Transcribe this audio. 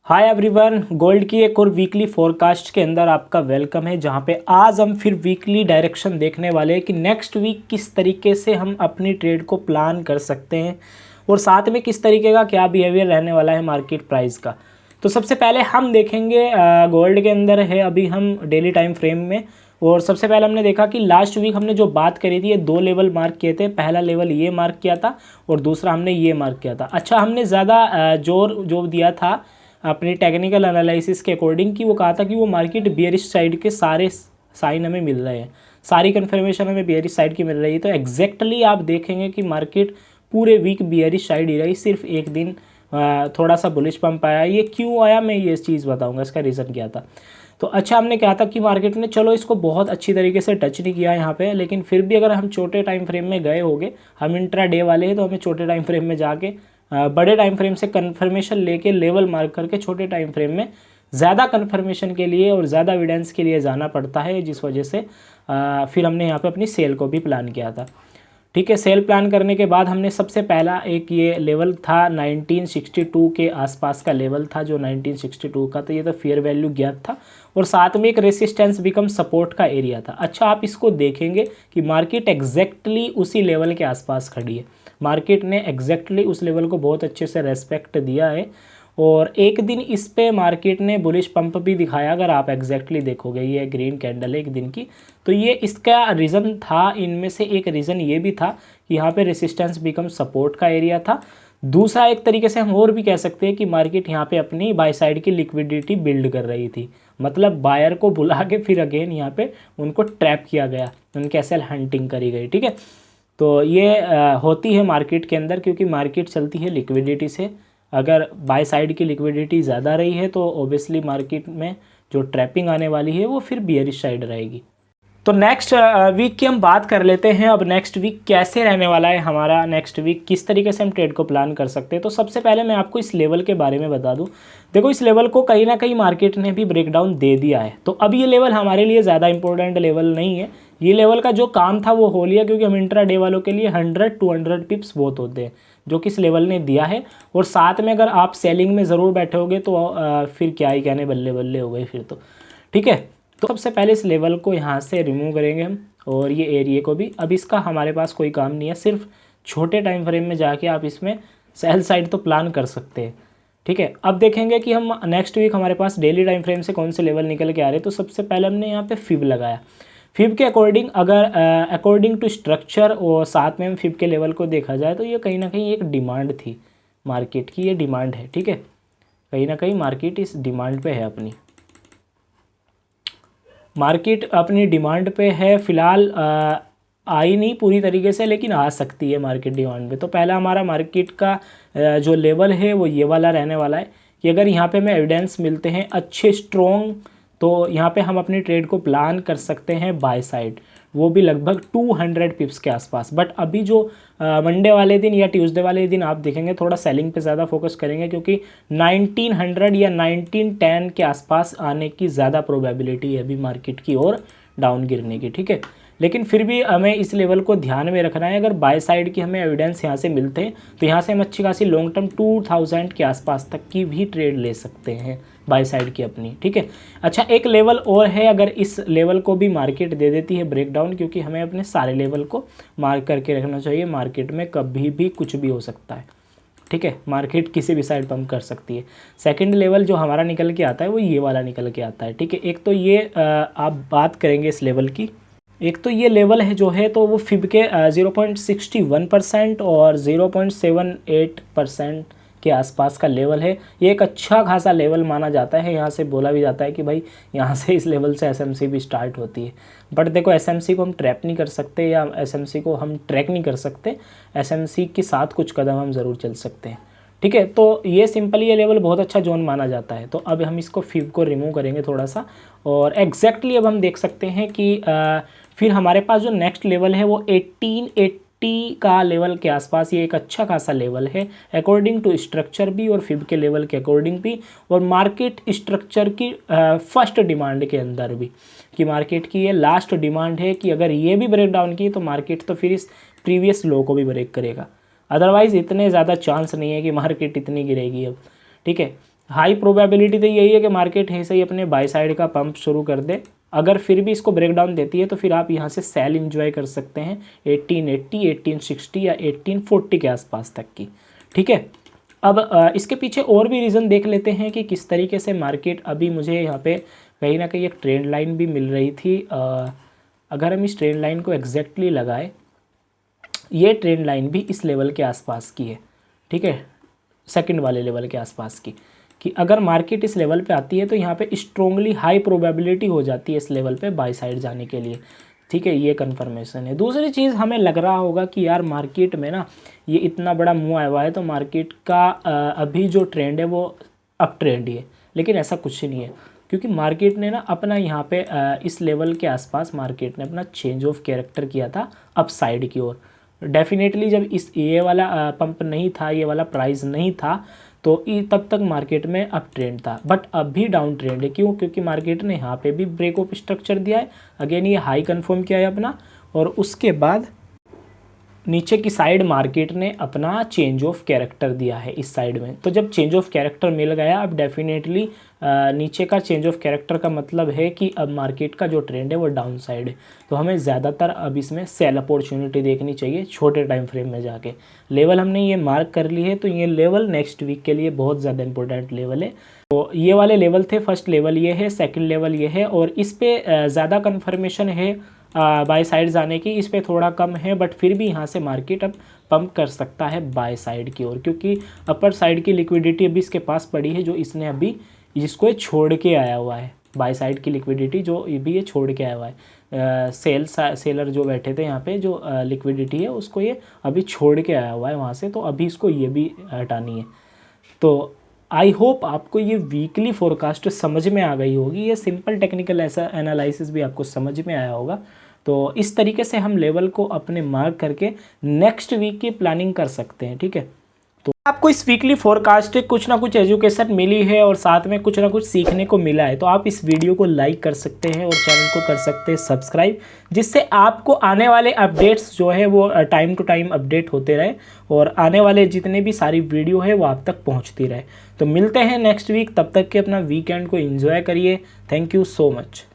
Hi everyone, gold की एक और वीकली फोरकास्ट के अंदर आपका वेलकम है। जहां पे आज हम फिर वीकली डायरेक्शन देखने वाले हैं कि नेक्स्ट वीक किस तरीके से हम अपनी ट्रेड को प्लान कर सकते हैं और साथ में किस तरीके का क्या बिहेवियर रहने वाला है मार्केट प्राइस का। तो सबसे पहले हम देखेंगे गोल्ड के अंदर है अभी हम डेली टाइम फ्रेम में। और सबसे पहले हमने देखा कि लास्ट वीक हमने जो बात करी थी ये दो लेवल मार्क किए थे। पहला लेवल ये मार्क किया था और दूसरा हमने ये मार्क किया था। अच्छा, हमने ज़्यादा जोर जो दिया था अपनी टेक्निकल एनालिसिस के अकॉर्डिंग कि वो कहा था कि वो मार्केट बियरिश साइड के सारे साइन हमें मिल रहे हैं, सारी कन्फर्मेशन हमें बियरिश साइड की मिल रही है। तो एग्जैक्टली आप देखेंगे कि मार्केट पूरे वीक बियरिश साइड ही रही, सिर्फ एक दिन थोड़ा सा बुलिश पंप आया। ये क्यों आया मैं ये चीज़ बताऊंगा, इसका रीज़न क्या था। तो अच्छा, हमने कहा था कि मार्केट ने चलो इसको बहुत अच्छी तरीके से टच नहीं किया यहाँ पे, लेकिन फिर भी अगर हम छोटे टाइम फ्रेम में गए होंगे, हम इंट्रा डे वाले हैं तो हमें छोटे टाइम फ्रेम में जाके बड़े टाइम फ्रेम से कन्फर्मेशन लेके लेवल मार्क करके छोटे टाइम फ्रेम में ज़्यादा कन्फर्मेशन के लिए और ज़्यादा एविडेंस के लिए जाना पड़ता है, जिस वजह से फिर हमने यहाँ पे अपनी सेल को भी प्लान किया था। ठीक है, सेल प्लान करने के बाद हमने सबसे पहला एक ये लेवल था 1962 के आसपास का लेवल था, जो 1962 का, तो ये तो फेयर वैल्यू ज्ञात था और साथ में एक रेसिस्टेंस बिकम सपोर्ट का एरिया था। अच्छा, आप इसको देखेंगे कि मार्केट एग्जैक्टली उसी लेवल के आसपास खड़ी है। मार्केट ने एग्जैक्टली उस लेवल को बहुत अच्छे से रेस्पेक्ट दिया है और एक दिन इस पे मार्केट ने बुलिश पंप भी दिखाया। अगर आप एग्जैक्टली देखोगे, ये ग्रीन कैंडल है एक दिन की, तो ये इसका रीज़न था, इनमें से एक रीज़न ये भी था कि यहाँ पे रेसिस्टेंस बिकम सपोर्ट का एरिया था। दूसरा एक तरीके से हम और भी कह सकते हैं कि मार्केट यहाँ पे अपनी बाय साइड की लिक्विडिटी बिल्ड कर रही थी, मतलब बायर को बुला के फिर अगेन यहाँ पे उनको ट्रैप किया गया, उनके एसएल हंटिंग करी गई। ठीक है, तो ये होती है मार्केट के अंदर, क्योंकि मार्केट चलती है लिक्विडिटी से। अगर बाय साइड की लिक्विडिटी ज़्यादा रही है तो ओबियसली मार्केट में जो ट्रैपिंग आने वाली है वो फिर बियरिश साइड रहेगी। तो नेक्स्ट वीक की हम बात कर लेते हैं। अब नेक्स्ट वीक कैसे रहने वाला है हमारा, नेक्स्ट वीक किस तरीके से हम ट्रेड को प्लान कर सकते हैं। तो सबसे पहले मैं आपको इस लेवल के बारे में बता दूं। देखो, इस लेवल को कहीं ना कहीं मार्केट ने भी ब्रेकडाउन दे दिया है, तो अब ये लेवल हमारे लिए ज़्यादा इंपॉर्टेंट लेवल नहीं है। ये लेवल का जो काम था वो हो लिया, क्योंकि हम इंट्रा डे वालों के लिए 100-200 पिप्स बहुत होते हैं जो कि इस लेवल ने दिया है। और साथ में अगर आप सेलिंग में ज़रूर बैठे होगे तो फिर क्या ही कहने, बल्ले बल्ले हो गए फिर तो। ठीक है, तो सबसे पहले इस लेवल को यहाँ से रिमूव करेंगे हम और ये एरिया को भी। अब इसका हमारे पास कोई काम नहीं है, सिर्फ छोटे टाइम फ्रेम में जाके आप इसमें सेल साइड तो प्लान कर सकते हैं। ठीक है, अब देखेंगे कि हम नेक्स्ट वीक हमारे पास डेली टाइम फ्रेम से कौन से लेवल निकल के आ रहे हैं। तो सबसे पहले हमने यहाँ पे फिब लगाया। फिब के अकॉर्डिंग, अगर अकॉर्डिंग टू स्ट्रक्चर और साथ में फिब के लेवल को देखा जाए तो ये कहीं ना कहीं एक डिमांड थी मार्केट की, ये डिमांड है। ठीक है, कहीं ना कहीं मार्केट इस डिमांड पे है, अपनी मार्केट अपनी डिमांड पे है फ़िलहाल। आई नहीं पूरी तरीके से, लेकिन आ सकती है मार्केट डिमांड पे। तो पहला हमारा मार्केट का जो लेवल है वो ये वाला रहने वाला है कि अगर यहाँ पे हमें एविडेंस मिलते हैं अच्छे स्ट्रॉन्ग, तो यहाँ पे हम अपनी ट्रेड को प्लान कर सकते हैं बाय साइड, वो भी लगभग 200 पिप्स के आसपास। बट अभी जो मंडे वाले दिन या ट्यूसडे वाले दिन आप देखेंगे थोड़ा सेलिंग पे ज़्यादा फोकस करेंगे, क्योंकि 1900 या 1910 के आसपास आने की ज़्यादा प्रोबेबिलिटी है अभी मार्केट की और डाउन गिरने की। ठीक है, लेकिन फिर भी हमें इस लेवल को ध्यान में रखना है। अगर बाय साइड की हमें एविडेंस यहाँ से मिलते हैं तो यहाँ से हम अच्छी खासी लॉन्ग टर्म 2000 के आसपास तक की भी ट्रेड ले सकते हैं बाय साइड की अपनी। ठीक है, अच्छा, एक लेवल और है, अगर इस लेवल को भी मार्केट दे देती है ब्रेकडाउन, क्योंकि हमें अपने सारे लेवल को मार्क करके रखना चाहिए। मार्केट में कभी भी कुछ भी हो सकता है। ठीक है, मार्केट किसी भी साइड पंप कर सकती है। सेकंड लेवल जो हमारा निकल के आता है वो ये वाला निकल के आता है। ठीक है, एक तो ये आप बात करेंगे इस लेवल की, एक तो ये लेवल है जो है, तो वो फिब के 0.61% और 0.78% के आसपास का लेवल है। ये एक अच्छा खासा लेवल माना जाता है। यहाँ से बोला भी जाता है कि भाई यहाँ से इस लेवल से एसएमसी भी स्टार्ट होती है। बट देखो, एसएमसी को हम ट्रैप नहीं कर सकते या एसएमसी को हम ट्रैक नहीं कर सकते, एसएमसी के साथ कुछ कदम हम ज़रूर चल सकते हैं। ठीक है, तो ये सिंपली ये लेवल बहुत अच्छा जोन माना जाता है। तो अब हम इसको फिब को रिमूव करेंगे थोड़ा सा और एग्जैक्टली अब हम देख सकते हैं कि फिर हमारे पास जो नेक्स्ट लेवल है वो 1880 का लेवल के आसपास, ये एक अच्छा खासा लेवल है अकॉर्डिंग टू स्ट्रक्चर भी और फिब के लेवल के अकॉर्डिंग भी, और मार्केट स्ट्रक्चर की फर्स्ट डिमांड के अंदर भी, कि मार्केट की ये लास्ट डिमांड है कि अगर ये भी ब्रेक डाउन की तो मार्केट तो फिर इस प्रीवियस लो को भी ब्रेक करेगा। अदरवाइज़ इतने ज़्यादा चांस नहीं है कि मार्केट इतनी गिरेगी अब। ठीक है, हाई प्रोबेबिलिटी तो यही है कि मार्केट ऐसे ही अपने बाय साइड का पंप शुरू कर दे। अगर फिर भी इसको ब्रेकडाउन देती है तो फिर आप यहाँ से सेल इंजॉय कर सकते हैं 1880, 1860 या 1840 के आसपास तक की। ठीक है, अब इसके पीछे और भी रीज़न देख लेते हैं कि किस तरीके से मार्केट, अभी मुझे यहाँ पे कहीं ना कहीं एक ट्रेंड लाइन भी मिल रही थी। अगर हम इस ट्रेंड लाइन को एग्जैक्टली लगाए, ये ट्रेंड लाइन भी इस लेवल के आसपास की है। ठीक है, सेकंड वाले लेवल के आसपास की, कि अगर मार्केट इस लेवल पे आती है तो यहाँ पे स्ट्रोंगली हाई प्रोबेबिलिटी हो जाती है इस लेवल पे बाय साइड जाने के लिए। ठीक है, ये कन्फर्मेशन है। दूसरी चीज़, हमें लग रहा होगा कि यार मार्केट में ना ये इतना बड़ा मूव आया हुआ है तो मार्केट का अभी जो ट्रेंड है वो अप ट्रेंड ही है, लेकिन ऐसा कुछ नहीं है, क्योंकि मार्केट ने ना अपना यहाँ पे इस लेवल के आसपास मार्केट ने अपना चेंज ऑफ कैरेक्टर किया था अप साइड की ओर। डेफिनेटली जब ये वाला पंप नहीं था, ये वाला प्राइस नहीं था, तो तब तक मार्केट में अप ट्रेंड था, बट अब भी डाउन ट्रेंड है। क्यों? क्योंकि मार्केट ने यहाँ पे भी ब्रेक ऑफ स्ट्रक्चर दिया है, अगेन ये हाई कंफर्म किया है अपना, और उसके बाद नीचे की साइड मार्केट ने अपना चेंज ऑफ कैरेक्टर दिया है इस साइड में। तो जब चेंज ऑफ कैरेक्टर मिल गया, अब डेफिनेटली नीचे का चेंज ऑफ कैरेक्टर का मतलब है कि अब मार्केट का जो ट्रेंड है वो डाउन साइड है। तो हमें ज़्यादातर अब इसमें सेल अपॉर्चुनिटी देखनी चाहिए छोटे टाइम फ्रेम में जाके। लेवल हमने ये मार्क कर ली है, तो ये लेवल नेक्स्ट वीक के लिए बहुत ज़्यादा इंपॉर्टेंट लेवल है। तो ये वाले लेवल थे, फर्स्ट लेवल ये है, सेकंड लेवल ये है, और इस पर ज़्यादा कन्फर्मेशन है बाय साइड जाने की, इस पे थोड़ा कम है, बट फिर भी यहाँ से मार्केट अब पंप कर सकता है बाय साइड की ओर, क्योंकि अपर साइड की लिक्विडिटी अभी इसके पास पड़ी है जो इसने अभी जिसको ये छोड़ के आया हुआ है। बाय साइड की लिक्विडिटी जो भी ये छोड़ के आया हुआ है, सेलर जो बैठे थे यहाँ पे, जो लिक्विडिटी है उसको ये अभी छोड़ के आया हुआ है वहाँ से, तो अभी इसको ये भी हटानी है। तो आई होप आपको ये वीकली फोरकास्ट समझ में आ गई होगी, ये सिंपल टेक्निकल ऐसा एनालिसिस भी आपको समझ में आया होगा। तो इस तरीके से हम लेवल को अपने मार्क करके नेक्स्ट वीक की प्लानिंग कर सकते हैं। ठीक है, तो आपको इस वीकली फोरकास्ट से कुछ ना कुछ एजुकेशन मिली है और साथ में कुछ ना कुछ सीखने को मिला है, तो आप इस वीडियो को लाइक कर सकते हैं और चैनल को कर सकते हैं सब्सक्राइब, जिससे आपको आने वाले अपडेट्स जो है वो टाइम टू टाइम अपडेट होते रहे और आने वाले जितने भी सारी वीडियो है वो आप तक पहुंचती रहे। तो मिलते हैं नेक्स्ट वीक, तब तक के अपना वीकेंड को एंजॉय करिए। Thank you so much.